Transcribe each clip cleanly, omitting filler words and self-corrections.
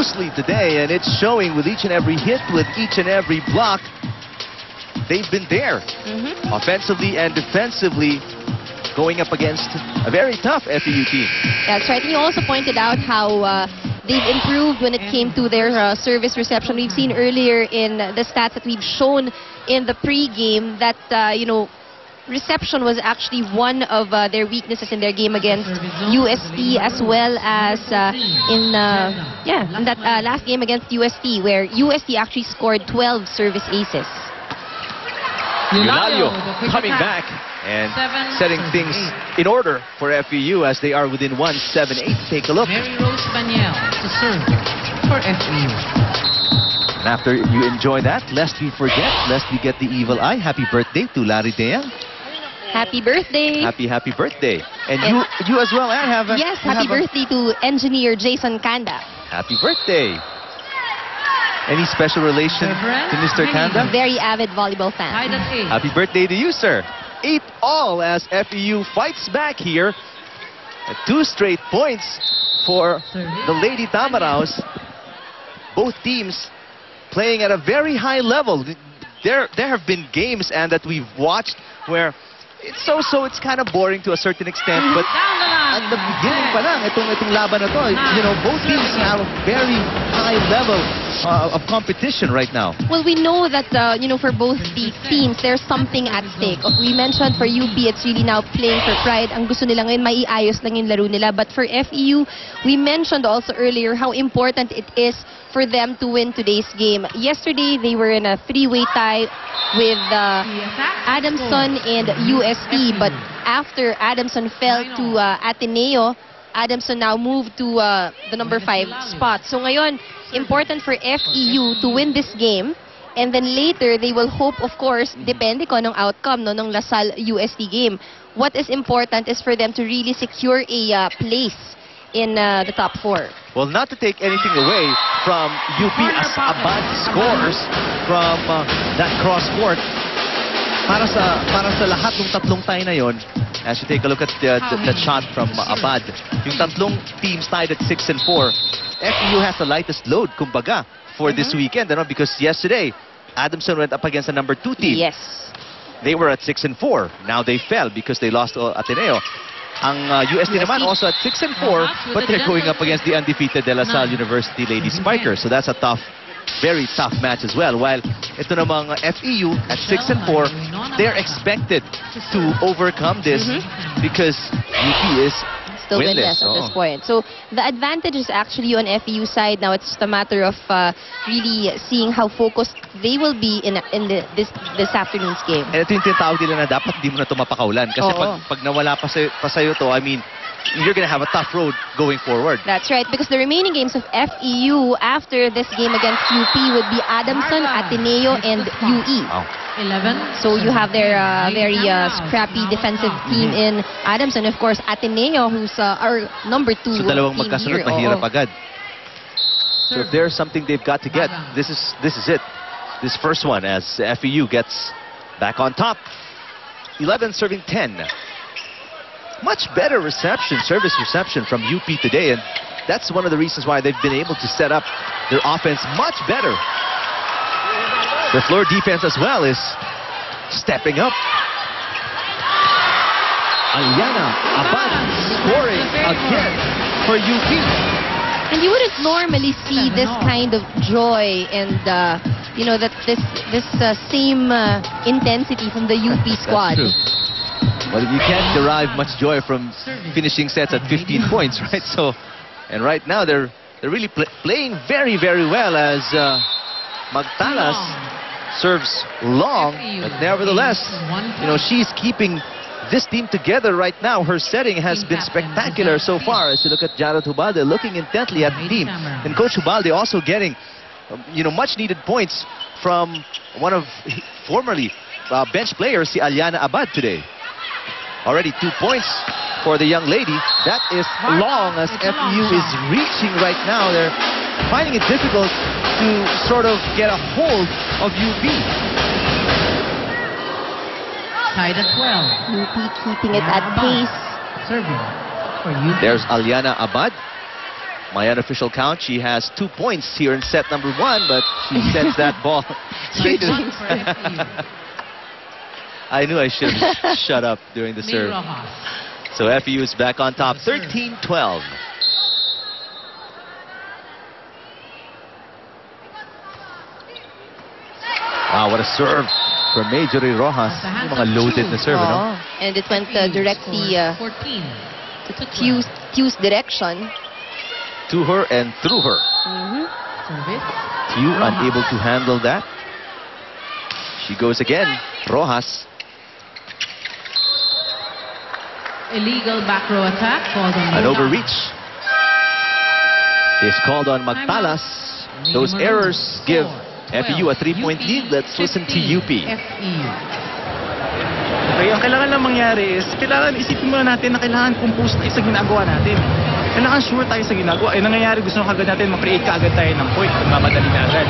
profusely today, and it's showing with each and every hit, with each and every block. They've been there, offensively and defensively, going up against a very tough FEU team. That's right. And you also pointed out how they've improved when it came to their service reception. We've seen earlier in the stats that we've shown in the pre-game that, you know, reception was actually one of their weaknesses in their game against UST, as well as in that last game against UST, where UST actually scored 12 service aces. Eulalia coming back and setting things in order for FEU as they are within 1-7-8. Take a look. Mary Rose Baniel to serve for FEU. And after you enjoy that, lest we forget, lest we get the evil eye, happy birthday to Larry Dea. Happy birthday. Happy birthday. And you as well, Anne, have a... Yes, happy birthday to engineer Jason Kanda. Happy birthday. Any special relation to Mr. Kanda? Very avid volleyball fan. Happy birthday to you, sir. 8-all as FEU fights back here. 2 straight points for the Lady Tamaraos. Both teams playing at a very high level. There have been games, and that we've watched where it's it's kind of boring to a certain extent, but at the beginning pa lang, itong laban na to, you know, both teams have a very high level of competition right now. Well, we know that, you know, for both the teams, there's something at stake. We mentioned for UP, it's really now playing for pride. Ang gusto nila ngayon, maiayos lang yung laro nila. But for FEU, we mentioned also earlier how important it is for them to win today's game. Yesterday, they were in a 3-way tie with Adamson and UST, but after Adamson fell to Ateneo, Adamson now moved to the number 5 spot. So ngayon, important for FEU to win this game, and then later they will hope, of course, depende ko ng outcome no, ng LaSalle UST game. What is important is for them to really secure a place in the top 4. Well, not to take anything away from UP as Abad scores from that cross-court. Para sa lahat ng tatlong tie na yon, as you take a look at the shot from Abad, yung tatlong teams tied at 6 and 4, FEU has the lightest load, kumbaga, for this weekend. You know, because yesterday, Adamson went up against the number 2 team. Yes. They were at 6 and 4. Now they fell because they lost to Ateneo. Ang UST naman also at 6 and 4, but they're going up against the undefeated De La Salle University Lady Spikers. So that's a tough, very tough match as well. While ito namang FEU at 6 and 4, they're expected to overcome this because UP is still winless at this point. So the advantage is actually on FEU side now. It's just a matter of really seeing how focused they will be in this afternoon's game. And ito yung tinatawag nila na dapat di mo na ito mapakaulan. Kasi pag nawala pa sa'yo to, I mean, you're going to have a tough road going forward. That's right, because the remaining games of FEU after this game against UP would be Adamson, Ateneo, and UE. Wow. 11. So you have their very scrappy defensive team in Adamson. Of course, Ateneo, who's our number 2 So dalawang team magkasunod, here. mahirap agad. So if there's something they've got to get, this is it. This first one as FEU gets back on top. 11 serving 10. Much better reception, service reception from UP today, and that's one of the reasons why they've been able to set up their offense much better. The floor defense as well is stepping up. Aliana Abad scoring again for UP. And you wouldn't normally see this kind of joy and you know, that this same intensity from the UP squad. That's true. But you can't derive much joy from finishing sets at 15 points, right? So, and right now they're really playing very, very well as Magtalas serves long, but nevertheless, you know, she's keeping this team together right now. Her setting has been spectacular so far. As you look at Jared Hubalde looking intently at the team, and Coach Hubalde also getting, you know, much needed points from one of formerly bench players, si Aliana Abad today. Already 2 points for the young lady. That is long as FEU is reaching right now. They're finding it difficult to sort of get a hold of UP. Tied at 12. UP keeping it at pace. Serving for UP. There's Aliana Abad. my unofficial count, she has 2 points here in set number 1, but she sends that ball straight to... I knew I should have shut up during the serve. So FEU is back on top, 13-12. Wow, what a serve from Majorie Rojas. Yung mga loaded na serve, no? And it went directly to Q's direction. To her and through her. Q unable to handle that. She goes again. Rojas. Illegal back row attack called on An overreach is called on Magtalas. Those errors give FEU a 3-point lead. Let's listen to UP. Okay, ang kailangan lang mangyari is, kailangan isipin muna natin na kailangan compose tayo sa ginagawa natin. Kailangan sure tayo sa ginagawa. Nangyayari, gusto nang kagad natin mag-create kaagad tayo ng point. Mamadali na agad.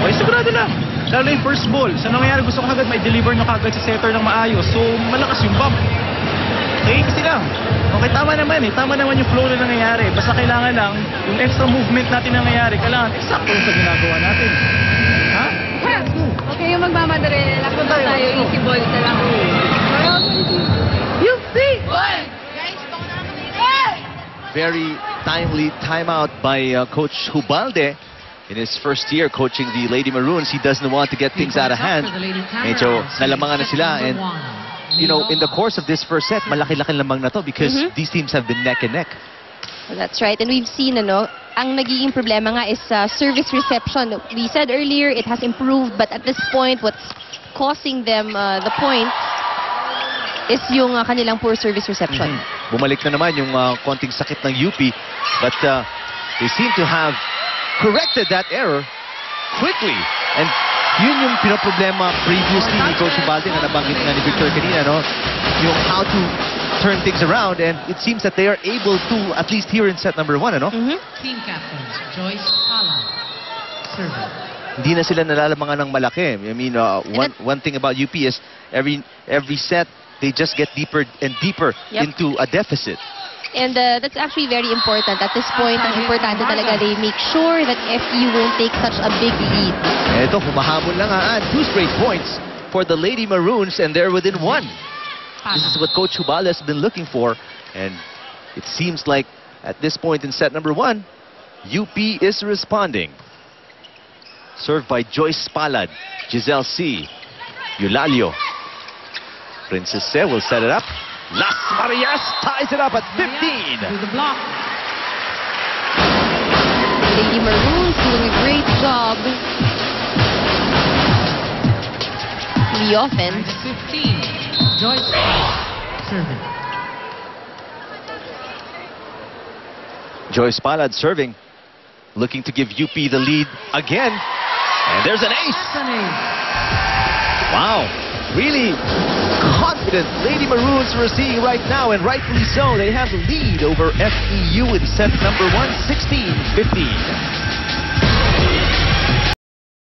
Okay, sigurado lang. Lalo yung first ball. Sa nangyayari, gusto ko kagad may-deliver nyo kagad sa setter ng maayos. So, malakas yung bump. Okay, kasi lang. Okay, tama naman eh. Tama naman yung flow na nangyayari. Basta kailangan lang, yung extra movement natin nangyayari, kailangan eksakto sa ginagawa natin. Ha? Okay, yung magmamadali. Lakot tayo. Easy ball na lang. UP! Very timely timeout by Coach Hubalde. In his first year coaching the Lady Maroons, he doesn't want to get things out of hand. Medyo nalamangan na sila, and you know, in the course of this first set, malaki-laki lamang na to because these teams have been neck and neck. Well, that's right. And we've seen, ang nagiging problema nga is service reception. We said earlier it has improved, but at this point, what's causing them the point is yung kanilang poor service reception. Bumalik na naman yung konting sakit ng UP, but they seem to have corrected that error quickly. And yun yung pinoproblema previously ni Coach Hubalde na nabanggit nga ni Victor kanina, no? Yung how to turn things around, and it seems that they are able to, at least here in set number 1, ano? Team captain Joyce Pala serving. Hindi na sila nalalamangan ng malaki. I mean, one thing about UP is every set, they just get deeper and deeper into a deficit. And that's actually very important. At this point, ang importante talaga, they make sure that FEU won't take such a big lead. Ito, humahabol lang nga. 2 straight points for the Lady Maroons, and they're within 1. This is what Coach Hubalde has been looking for, and it seems like at this point in set number 1, UP is responding. Served by Joyce Palad, Giselle C, Eulalio. Princess Se will set it up. Las Marias ties it up at 15. Through the block. Lady Maroons doing a great job. The offense. 15. Joyce serving. Joyce Palad serving, looking to give UP the lead again. And there's an ace. That's an ace. Wow, really confident Lady Maroons we're seeing right now, and rightfully so. They have the lead over FEU in set number 1, 16-15.